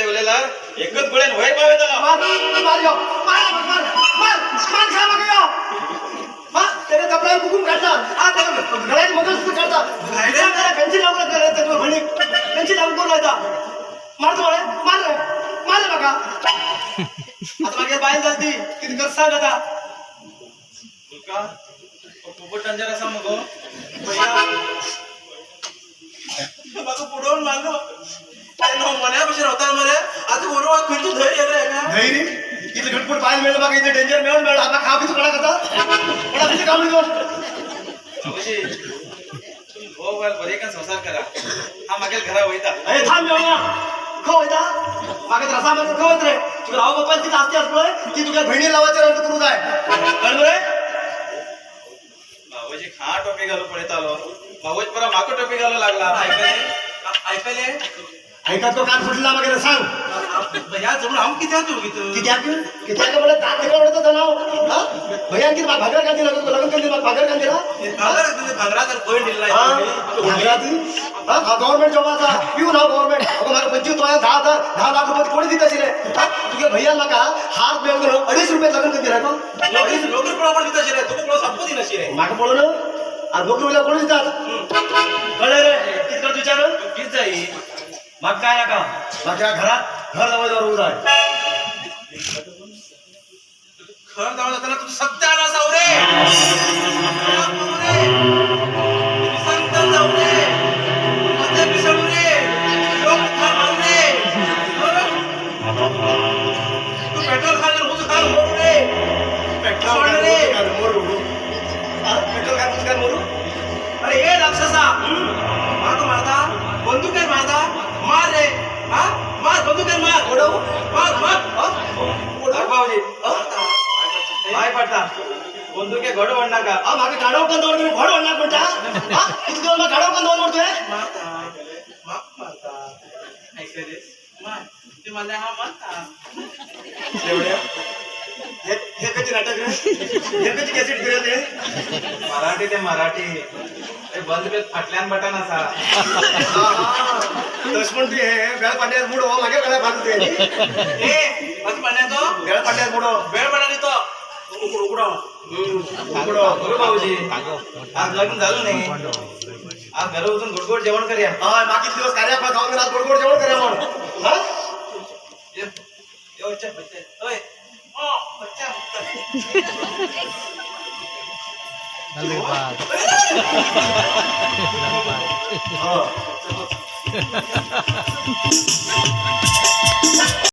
ठेवलेला एकच गोळ्यान वय पावे त्याला मार यो मार खा मग यो हा त्याने कपडा कुकून काढला हा त्याला गळ्यात मंगळसूत्र काढला त्याला पेन्सिल लावून त्याच्या म्हणे पेन्सिल लावून बोलायचा मारतो म्हणे मार बघा आता मागे बाहेर जाती किती कसं सांग आता तुका खूपच डेंजर असा मग बाबा पुढवून मारलो मनापासून होता मध्ये आता बरोबर खर्च धैर्य आहे का धैर्य इथे घटपट पाहायला मिळलं बघा इथे डेंजर मिळून मिळालं आता खा पितो कोणा करता कोणा किती काम अवशी तुम्ही भाऊ बाल बरे का संसार करा हा मागेल घरा होईता अरे थांब येऊ खो होता मागे रसा मागे खो होत रे तुला राव बाप्पा तिथे असते असलं की तुझ्या बहिणी लावायचं रंग करू जाय कळलं रे भाऊजी खा टोपी घालू पडत आलो भाऊज परा माको टोपी घालू लागला ऐकले ऐका तो कान फुटला वगैरे सांग भैया जमून हम किती तू किती मला दात निघावलं होतं नाव हा भैया की भागर कांदी लग्न केली भागर कांदीला भांगरा तर कोण दिला भागराती हा गव्हर्नमेंट जॉबाचा पिऊ ना गव्हर्नमेंट अगं मला 25 तो 10 लाख रुपये कोणी देत असेल तुझ्या भैयाला का हार मिळून 250 रुपये लग्न कधी राहतो नोकरी पण देत असेल तू पण संपत नसेल मागे पळू ना आणि नोकरीला कोणी देतात कळलं रे किती विचार किती जाई मग काय नका माझ्या घरात घर जवळ उभं आहे घर जाऊन जाताना तू सत्याला सावरे संत जाऊरे मते पिसळूरे लोक खाऊरे तू पेट्रोल खाल्लं मुझ खाल मोरे पेट्रोल रे मोरू पेट्रोल काय मुस्कान मोरू अरे ए राक्षसा मारतो मारता बंदूक आहे मारता मार रे हा मार बंदूक आहे मार ओढव मार भाऊजी काय पडता बंदूक आहे घोड वडना का हा मागे गाडव पण दोन घोड वडणार म्हणता हा किती दिवस मग गाडव पण दोन म्हणतोय मारता ऐकले मार ते मला हा मारता एवढ्या हे कधी नाटक रे हे कधी कॅसेट फिरत रे मराठी ते मराठी ए बंद पेत फाटल्यान बटन असा तस पण ते बेळ पाण्यात मुड हो मागे गळ्या फाटत ते ए बस पाण्या तो बेळ पाण्यात मुड वेळ पडा तो उकडो बरोबर भाऊजी आज लग्न झालं नाही आज घर उठून गोडगोड जेवण करूया हा मागील दिवस कार्यापा खाऊन आज गोड गोड जेवण करूया म्हणून हा बच्चा ओय ओ बच्चा हा